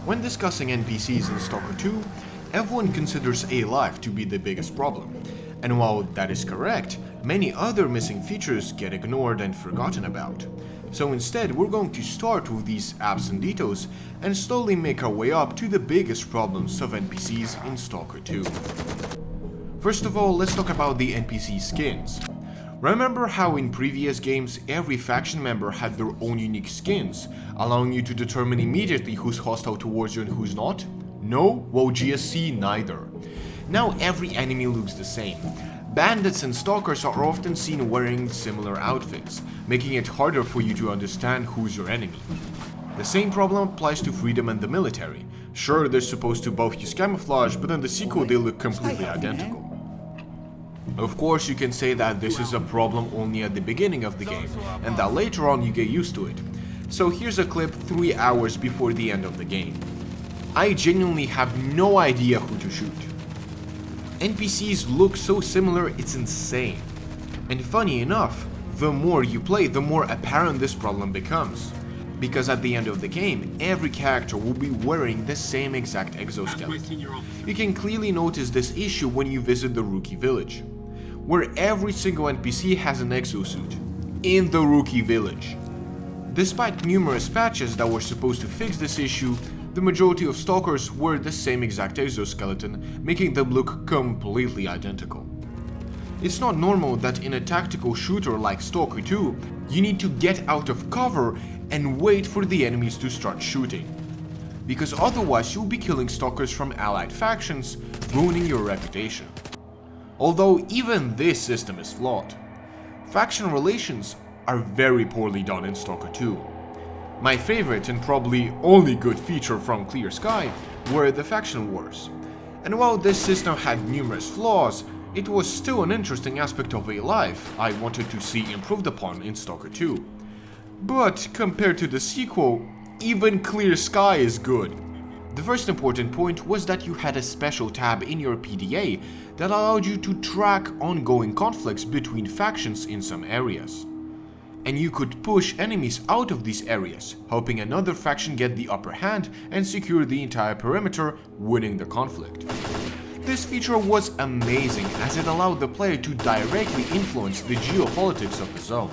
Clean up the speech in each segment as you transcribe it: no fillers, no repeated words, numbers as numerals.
When discussing NPCs in Stalker 2, everyone considers alife to be the biggest problem. And while that is correct, many other missing features get ignored and forgotten about. So instead, we're going to start with these absenditos and slowly make our way up to the biggest problems of NPCs in Stalker 2. First of all, let's talk about the NPC skins. Remember how in previous games every faction member had their own unique skins, allowing you to determine immediately who's hostile towards you and who's not? No? Well, GSC neither. Now every enemy looks the same. Bandits and Stalkers are often seen wearing similar outfits, making it harder for you to understand who's your enemy. The same problem applies to Freedom and the military. Sure, they're supposed to both use camouflage, but in the sequel they look completely identical. Of course, you can say that this is a problem only at the beginning of the game, and that later on you get used to it. So here's a clip 3 hours before the end of the game. I genuinely have no idea who to shoot. NPCs look so similar, it's insane. And funny enough, the more you play, the more apparent this problem becomes. Because at the end of the game, every character will be wearing the same exact exoskeleton. You can clearly notice this issue when you visit the Rookie Village, where every single NPC has an exosuit. In the Rookie Village. Despite numerous patches that were supposed to fix this issue, the majority of Stalkers wear the same exact exoskeleton, making them look completely identical. It's not normal that in a tactical shooter like Stalker 2, you need to get out of cover and wait for the enemies to start shooting. Because otherwise you'll be killing Stalkers from allied factions, ruining your reputation. Although even this system is flawed. Faction relations are very poorly done in Stalker 2. My favorite and probably only good feature from Clear Sky were the faction wars. And while this system had numerous flaws, it was still an interesting aspect of alife I wanted to see improved upon in Stalker 2. But compared to the sequel, even Clear Sky is good. The first important point was that you had a special tab in your PDA that allowed you to track ongoing conflicts between factions in some areas. And you could push enemies out of these areas, helping another faction get the upper hand and secure the entire perimeter, winning the conflict. This feature was amazing as it allowed the player to directly influence the geopolitics of the zone.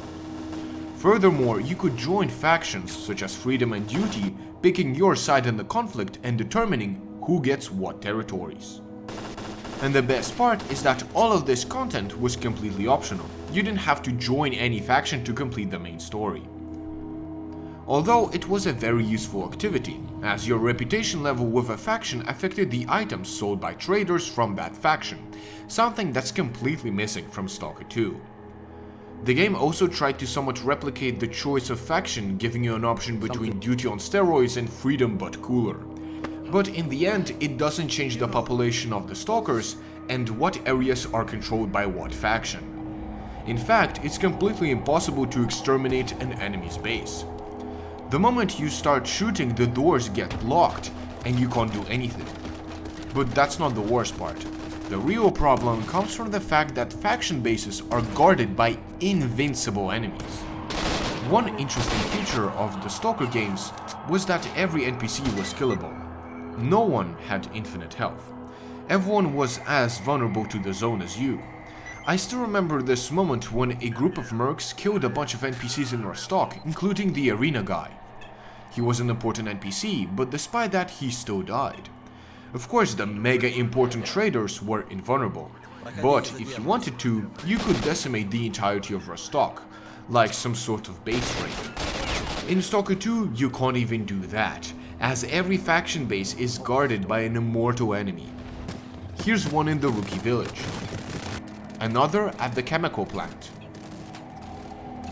Furthermore, you could join factions such as Freedom and Duty, picking your side in the conflict and determining who gets what territories. And the best part is that all of this content was completely optional. You didn't have to join any faction to complete the main story. Although it was a very useful activity, as your reputation level with a faction affected the items sold by traders from that faction, something that's completely missing from Stalker 2. The game also tried to somewhat replicate the choice of faction, giving you an option between Duty on steroids and Freedom but cooler. But in the end, it doesn't change the population of the Stalkers and what areas are controlled by what faction. In fact, it's completely impossible to exterminate an enemy's base. The moment you start shooting, the doors get locked and you can't do anything. But that's not the worst part. The real problem comes from the fact that faction bases are guarded by invincible enemies. One interesting feature of the Stalker games was that every NPC was killable. No one had infinite health. Everyone was as vulnerable to the zone as you. I still remember this moment when a group of mercs killed a bunch of NPCs in our stock, including the arena guy. He was an important NPC, but despite that he still died. Of course, the mega important traders were invulnerable, but if you wanted to, you could decimate the entirety of our stock, like some sort of base raid. In Stalker 2, you can't even do that, as every faction base is guarded by an immortal enemy. Here's one in the Rookie Village, another at the chemical plant,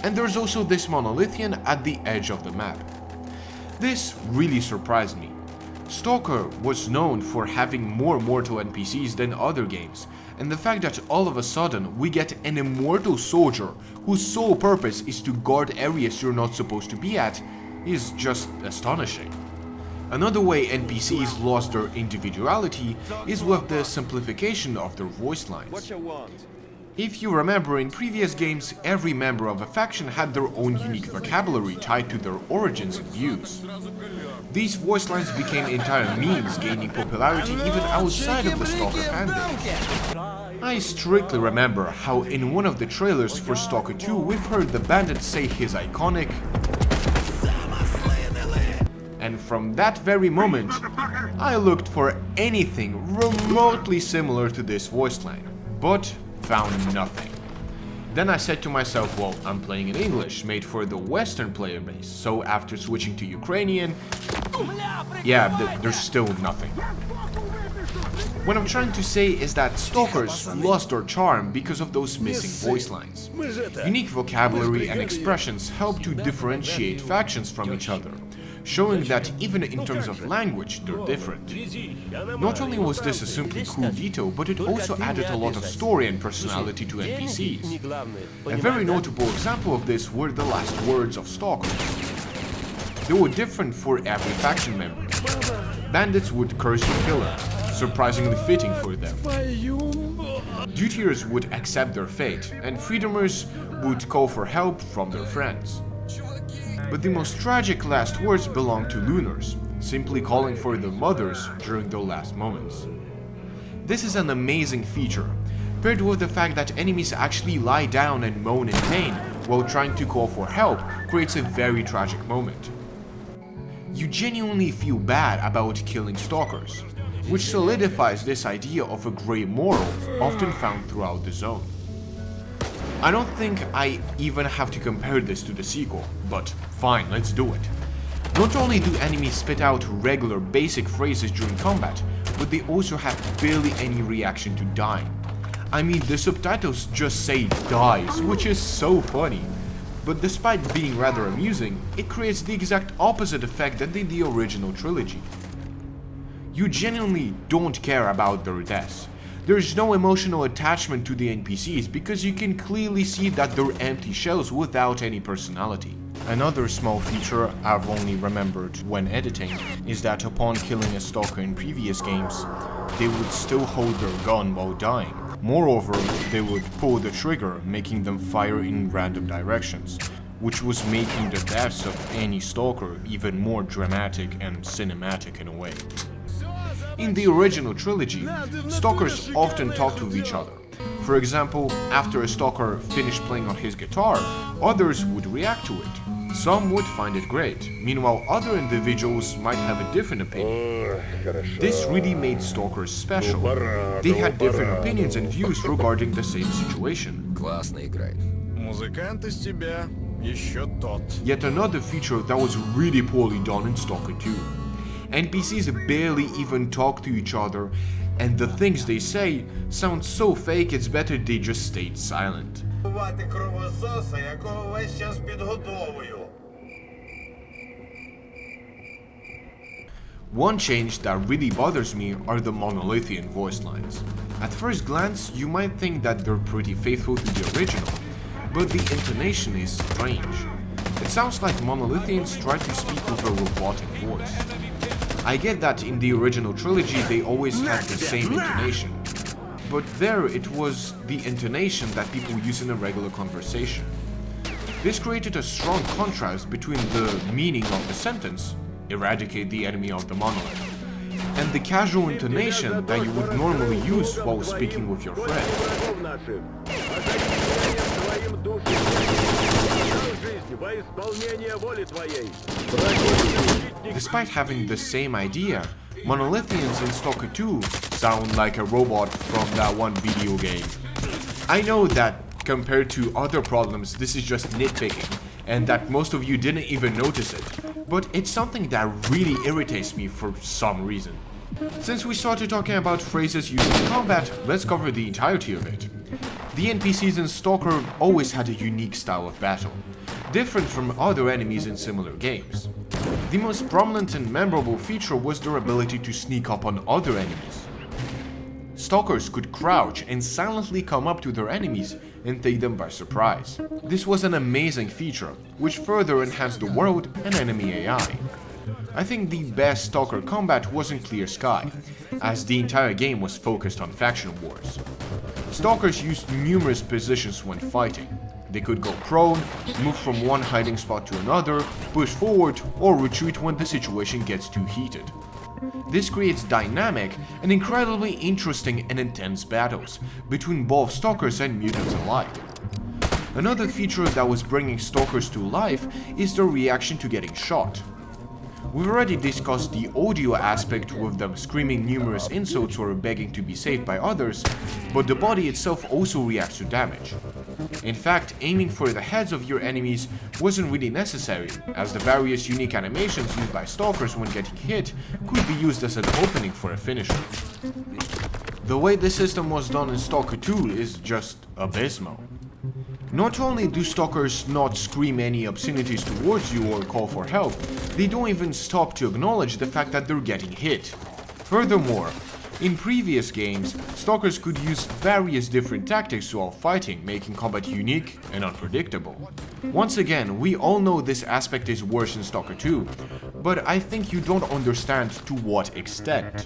and there's also this monolithian at the edge of the map. This really surprised me. Stalker was known for having more mortal NPCs than other games, and the fact that all of a sudden we get an immortal soldier whose sole purpose is to guard areas you're not supposed to be at is just astonishing. Another way NPCs lost their individuality is with the simplification of their voice lines. If you remember, in previous games, every member of a faction had their own unique vocabulary tied to their origins and views. These voice lines became entire memes, gaining popularity even outside of the Stalker fandom. I strictly remember how in one of the trailers for Stalker 2 we've heard the bandit say his iconic, and from that very moment, I looked for anything remotely similar to this voice line, but found nothing. Then I said to myself, well, I'm playing in English, made for the Western player base, so after switching to Ukrainian, yeah, there's still nothing. What I'm trying to say is that Stalkers lost their charm because of those missing voice lines. Unique vocabulary and expressions help to differentiate factions from each other, showing that even in terms of language, they're different. Not only was this a simply cool detail, but it also added a lot of story and personality to NPCs. A very notable example of this were the last words of Stalkers. They were different for every faction member. Bandits would curse the killer, surprisingly fitting for them. Dutiers would accept their fate, and freedomers would call for help from their friends. But the most tragic last words belong to Lunars, simply calling for their mothers during their last moments. This is an amazing feature, paired with the fact that enemies actually lie down and moan in pain while trying to call for help creates a very tragic moment. You genuinely feel bad about killing Stalkers, which solidifies this idea of a grey moral often found throughout the zone. I don't think I even have to compare this to the sequel, but fine, let's do it. Not only do enemies spit out regular basic phrases during combat, but they also have barely any reaction to dying. I mean, the subtitles just say dies, which is so funny. But despite being rather amusing, it creates the exact opposite effect that did the original trilogy. You genuinely don't care about their deaths. There's no emotional attachment to the NPCs because you can clearly see that they're empty shells without any personality. Another small feature I've only remembered when editing is that upon killing a Stalker in previous games, they would still hold their gun while dying. Moreover, they would pull the trigger, making them fire in random directions, which was making the deaths of any Stalker even more dramatic and cinematic in a way. In the original trilogy, Stalkers often talk to each other. For example, after a Stalker finished playing on his guitar, others would react to it. Some would find it great, meanwhile other individuals might have a different opinion. This really made Stalkers special. They had different opinions and views regarding the same situation. Yet another feature that was really poorly done in Stalker 2. NPCs barely even talk to each other, and the things they say sound so fake it's better they just stayed silent. One change that really bothers me are the monolithian voice lines. At first glance, you might think that they're pretty faithful to the original, but the intonation is strange. It sounds like monolithians try to speak with a robotic voice. I get that in the original trilogy they always had the same intonation, but there it was the intonation that people use in a regular conversation. This created a strong contrast between the meaning of the sentence, eradicate the enemy of the monolith, and the casual intonation that you would normally use while speaking with your friend. Despite having the same idea, monolithians in Stalker 2 sound like a robot from that one video game. I know that compared to other problems this is just nitpicking, and that most of you didn't even notice it, but it's something that really irritates me for some reason. Since we started talking about phrases used in combat, let's cover the entirety of it. The NPCs in Stalker always had a unique style of battle, different from other enemies in similar games. The most prominent and memorable feature was their ability to sneak up on other enemies. Stalkers could crouch and silently come up to their enemies and take them by surprise. This was an amazing feature, which further enhanced the world and enemy AI. I think the best Stalker combat was in Clear Sky, as the entire game was focused on faction wars. Stalkers used numerous positions when fighting. They could go prone, move from one hiding spot to another, push forward, or retreat when the situation gets too heated. This creates dynamic and incredibly interesting and intense battles between both Stalkers and mutants alike. Another feature that was bringing Stalkers to life is their reaction to getting shot. We've already discussed the audio aspect with them screaming numerous insults or begging to be saved by others, but the body itself also reacts to damage. In fact, aiming for the heads of your enemies wasn't really necessary, as the various unique animations used by Stalkers when getting hit could be used as an opening for a finisher. The way the system was done in Stalker 2 is just abysmal. Not only do Stalkers not scream any obscenities towards you or call for help, they don't even stop to acknowledge the fact that they're getting hit. Furthermore, in previous games, Stalkers could use various different tactics while fighting, making combat unique and unpredictable. Once again, we all know this aspect is worse in Stalker 2, but I think you don't understand to what extent.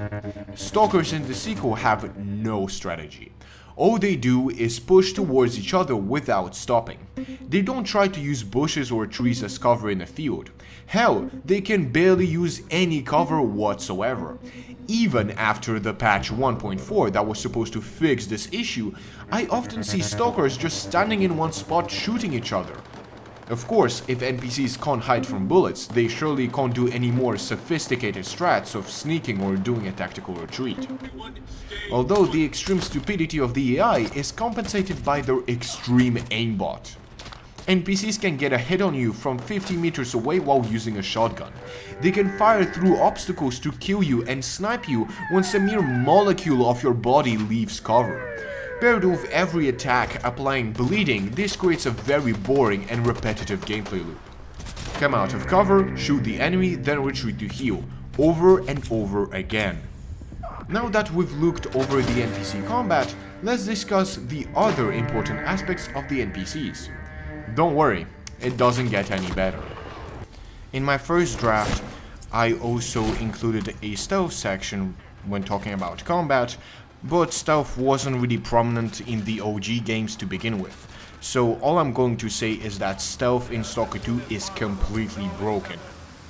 Stalkers in the sequel have no strategy. All they do is push towards each other without stopping. They don't try to use bushes or trees as cover in a field. Hell, they can barely use any cover whatsoever. Even after the patch 1.4 that was supposed to fix this issue, I often see Stalkers just standing in one spot shooting each other. Of course, if NPCs can't hide from bullets, they surely can't do any more sophisticated strats of sneaking or doing a tactical retreat. Although the extreme stupidity of the AI is compensated by their extreme aimbot. NPCs can get a hit on you from 50 meters away while using a shotgun. They can fire through obstacles to kill you and snipe you once a mere molecule of your body leaves cover. Paired with every attack applying bleeding, this creates a very boring and repetitive gameplay loop. Come out of cover, shoot the enemy, then retreat to heal, over and over again. Now that we've looked over the NPC combat, let's discuss the other important aspects of the NPCs. Don't worry, it doesn't get any better. In my first draft, I also included a stealth section when talking about combat, but stealth wasn't really prominent in the OG games to begin with. So all I'm going to say is that stealth in Stalker 2 is completely broken.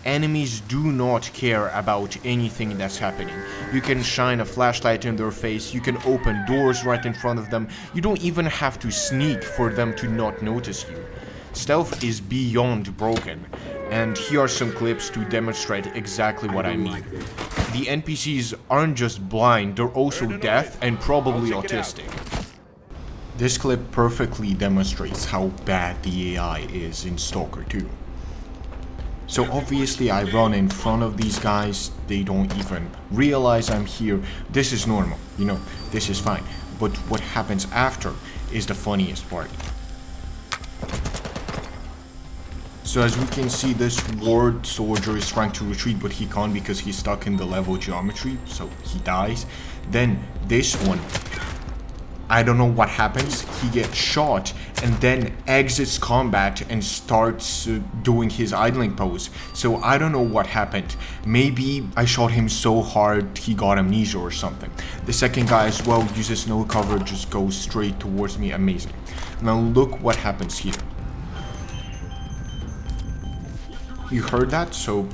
Enemies do not care about anything that's happening. You can shine a flashlight in their face, you can open doors right in front of them, you don't even have to sneak for them to not notice you. Stealth is beyond broken, and here are some clips to demonstrate exactly what I mean. The NPCs aren't just blind, they're also deaf and probably autistic. This clip perfectly demonstrates how bad the AI is in Stalker 2. So obviously I run in front of these guys, they don't even realize I'm here. This is normal, you know, this is fine. But what happens after is the funniest part. So as we can see, this ward soldier is trying to retreat, but he can't because he's stuck in the level geometry, so he dies. Then this one, I don't know what happens, he gets shot and then exits combat and starts doing his idling pose. So I don't know what happened. Maybe I shot him so hard he got amnesia or something. The second guy as well uses no cover, just goes straight towards me, amazing. Now look what happens here. You heard that? So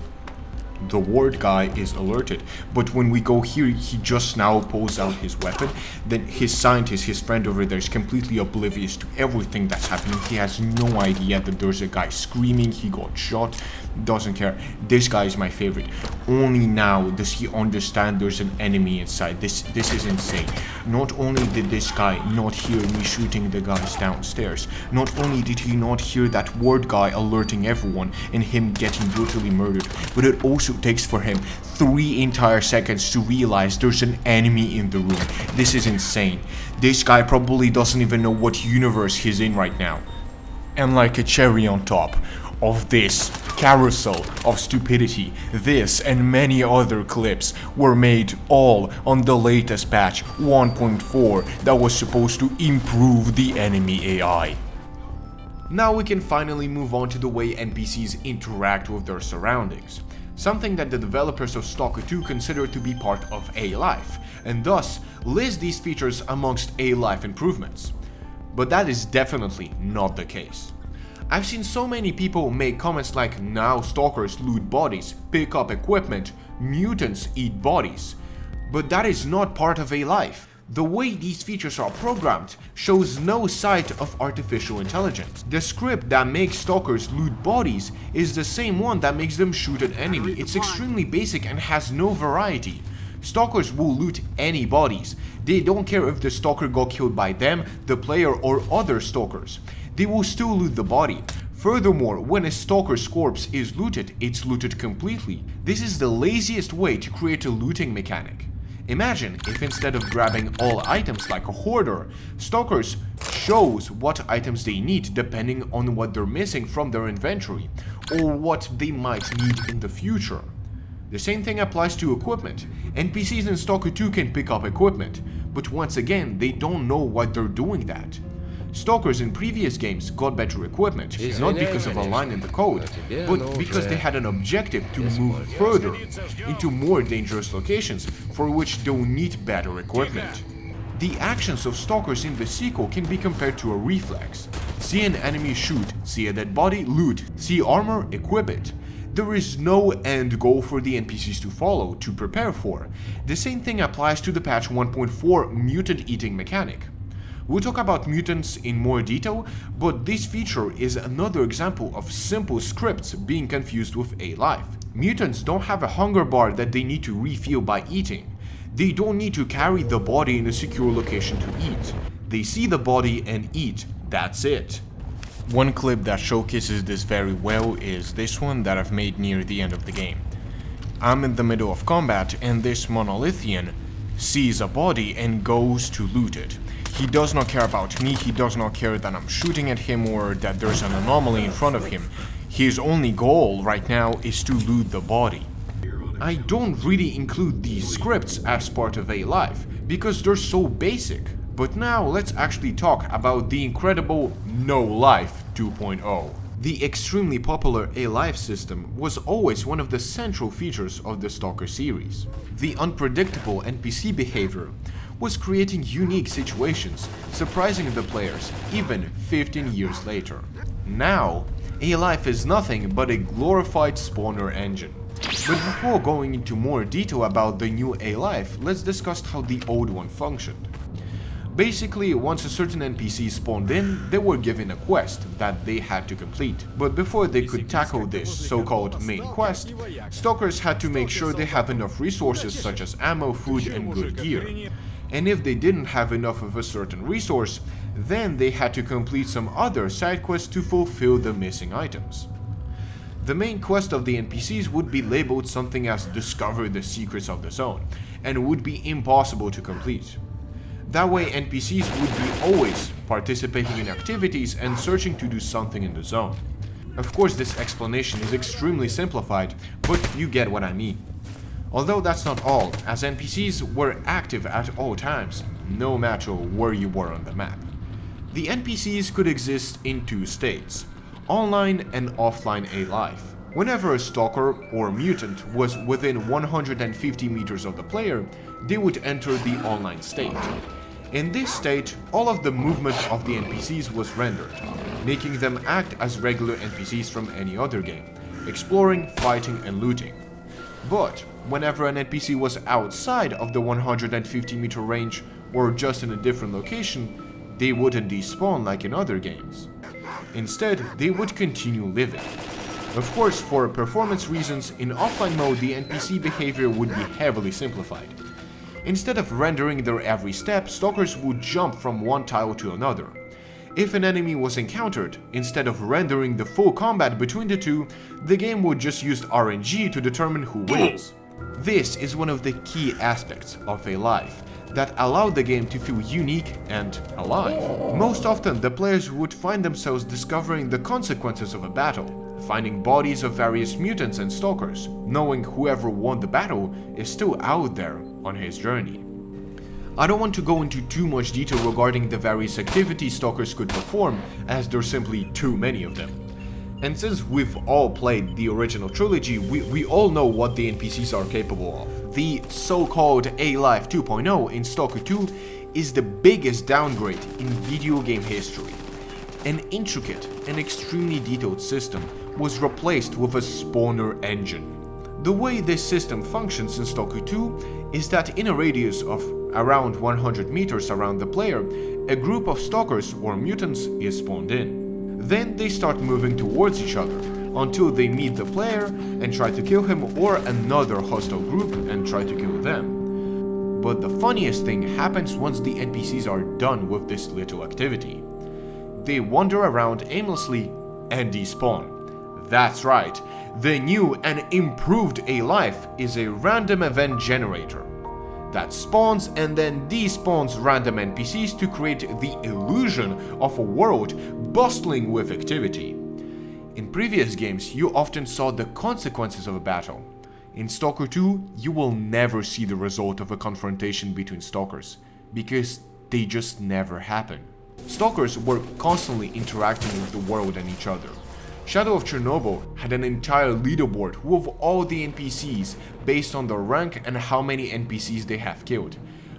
the ward guy is alerted, but when we go here, he just now pulls out his weapon. Then his scientist, his friend over there, is completely oblivious to everything that's happening. He has no idea that there's a guy screaming, he got shot, doesn't care. This guy is my favorite. Only now does he understand there's an enemy inside. This is insane. Not only did this guy not hear me shooting the guys downstairs, not only did he not hear that ward guy alerting everyone and him getting brutally murdered, but it also takes for him 3 entire seconds to realize there's an enemy in the room. This is insane. This guy probably doesn't even know what universe he's in right now. And like a cherry on top of this carousel of stupidity, this and many other clips were made all on the latest patch 1.4 that was supposed to improve the enemy AI. Now we can finally move on to the way NPCs interact with their surroundings. Something that the developers of Stalker 2 consider to be part of alife, and thus list these features amongst alife improvements. But that is definitely not the case. I've seen so many people make comments like, now stalkers loot bodies, pick up equipment, mutants eat bodies. But that is not part of alife. The way these features are programmed shows no sight of artificial intelligence. The script that makes stalkers loot bodies is the same one that makes them shoot an enemy. It's extremely basic and has no variety. Stalkers will loot any bodies. They don't care if the stalker got killed by them, the player, or other stalkers. They will still loot the body. Furthermore, when a stalker's corpse is looted, it's looted completely. This is the laziest way to create a looting mechanic. Imagine if instead of grabbing all items like a hoarder, stalkers shows what items they need depending on what they're missing from their inventory, or what they might need in the future. The same thing applies to equipment. NPCs in Stalker 2 can pick up equipment, but once again, they don't know why they're doing that. Stalkers in previous games got better equipment, not because of a line in the code, but because they had an objective to move further into more dangerous locations for which they'll need better equipment. The actions of Stalkers in the sequel can be compared to a reflex. See an enemy shoot, see a dead body, loot, see armor, equip it. There is no end goal for the NPCs to follow, to prepare for. The same thing applies to the patch 1.4 mutant eating mechanic. We'll talk about mutants in more detail, but this feature is another example of simple scripts being confused with alife. Mutants don't have a hunger bar that they need to refill by eating. They don't need to carry the body in a secure location to eat. They see the body and eat, that's it. One clip that showcases this very well is this one that I've made near the end of the game. I'm in the middle of combat and this monolithian sees a body and goes to loot it. He does not care about me, he does not care that I'm shooting at him or that there's an anomaly in front of him. His only goal right now is to loot the body. I don't really include these scripts as part of alife because they're so basic. But now let's actually talk about the incredible No Life 2.0. The extremely popular alife system was always one of the central features of the Stalker series. The unpredictable NPC behavior was creating unique situations, surprising the players even 15 years later. Now, alife is nothing but a glorified spawner engine. But before going into more detail about the new alife, let's discuss how the old one functioned. Basically, once a certain NPC spawned in, they were given a quest that they had to complete. But before they could tackle this so-called main quest, Stalkers had to make sure they have enough resources such as ammo, food, and good gear. And if they didn't have enough of a certain resource, then they had to complete some other side quests to fulfill the missing items. The main quest of the NPCs would be labeled something as Discover the Secrets of the Zone, and would be impossible to complete. That way NPCs would be always participating in activities and searching to do something in the zone. Of course, this explanation is extremely simplified, but you get what I mean. Although that's not all, as NPCs were active at all times, no matter where you were on the map. The NPCs could exist in two states, online and offline alife. Whenever a stalker or mutant was within 150 meters of the player, they would enter the online state. In this state, all of the movement of the NPCs was rendered, making them act as regular NPCs from any other game, exploring, fighting, and looting. But whenever an NPC was outside of the 150-meter range or just in a different location, they wouldn't despawn like in other games. Instead, they would continue living. Of course, for performance reasons, in offline mode the NPC behavior would be heavily simplified. Instead of rendering their every step, Stalkers would jump from one tile to another. If an enemy was encountered, instead of rendering the full combat between the two, the game would just use RNG to determine who wins. This is one of the key aspects of alife that allowed the game to feel unique and alive. Most often, the players would find themselves discovering the consequences of a battle, finding bodies of various mutants and stalkers, knowing whoever won the battle is still out there on his journey. I don't want to go into too much detail regarding the various activities stalkers could perform, as there's simply too many of them. And since we've all played the original trilogy, we all know what the NPCs are capable of. the so-called alife 2.0 in Stalker 2 is the biggest downgrade in video game history. An intricate and extremely detailed system was replaced with a spawner engine. The way this system functions in Stalker 2 is that in a radius of around 100 meters around the player, a group of stalkers or mutants is spawned in. Then they start moving towards each other until they meet the player and try to kill him, or another hostile group and try to kill them. But the funniest thing happens once the NPCs are done with this little activity. They wander around aimlessly and despawn. That's right, the new and improved alife is a random event generator that spawns and then despawns random NPCs to create the illusion of a world bustling with activity. In previous games, you often saw the consequences of a battle. In Stalker 2, you will never see the result of a confrontation between stalkers, because they just never happen. Stalkers were constantly interacting with the world and each other. Shadow of Chernobyl had an entire leaderboard with all the NPCs based on their rank and how many NPCs they have killed.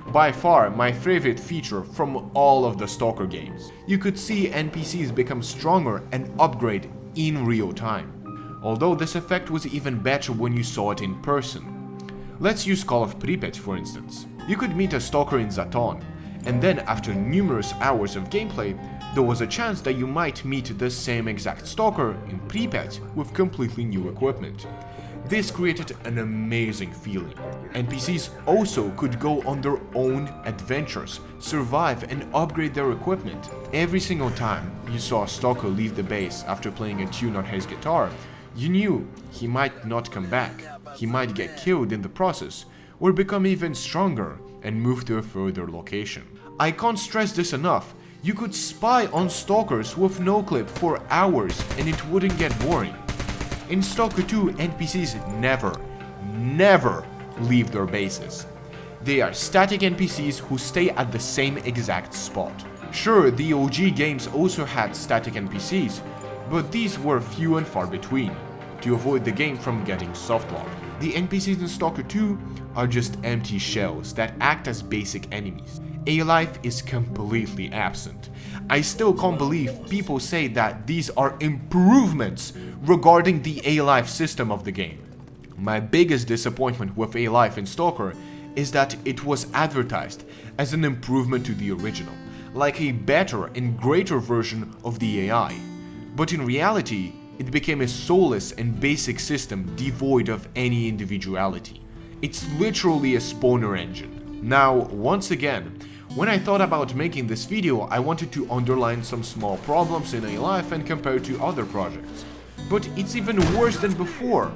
By far my favorite feature from all of the Stalker games. You could see NPCs become stronger and upgrade in real time. Although this effect was even better when you saw it in person. Let's use Call of Pripyat for instance. You could meet a Stalker in Zaton, and then after numerous hours of gameplay, there was a chance that you might meet the same exact Stalker in Pripyat with completely new equipment. This created an amazing feeling. NPCs also could go on their own adventures, survive and upgrade their equipment. Every single time you saw a Stalker leave the base after playing a tune on his guitar, you knew he might not come back, he might get killed in the process, or become even stronger and move to a further location. I can't stress this enough. You could spy on stalkers with no clip for hours and it wouldn't get boring. In Stalker 2, NPCs never leave their bases. They are static NPCs who stay at the same exact spot. Sure, the OG games also had static NPCs, but these were few and far between, to avoid the game from getting softlocked. The NPCs in Stalker 2 are just empty shells that act as basic enemies. Alife is completely absent. I still can't believe people say that these are improvements regarding the alife system of the game. My biggest disappointment with alife in Stalker is that it was advertised as an improvement to the original, like a better and greater version of the AI. But in reality, it became a soulless and basic system devoid of any individuality. It's literally a spawner engine. Now, once again, when I thought about making this video, I wanted to underline some small problems in alife and compare it to other projects. But it's even worse than before.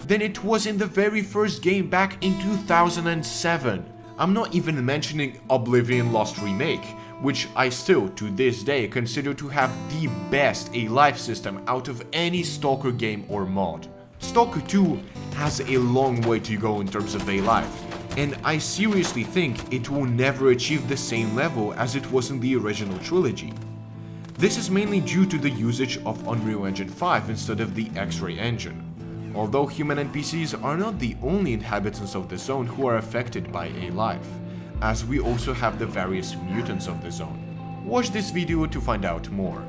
Than it was in the very first game back in 2007. I'm not even mentioning Oblivion Lost Remake, which I still, to this day, consider to have the best alife system out of any Stalker game or mod. Stalker 2 has a long way to go in terms of alife, and I seriously think it will never achieve the same level as it was in the original trilogy. This is mainly due to the usage of Unreal Engine 5 instead of the X-Ray engine. Although human NPCs are not the only inhabitants of the zone who are affected by alife, as we also have the various mutants of the zone. Watch this video to find out more.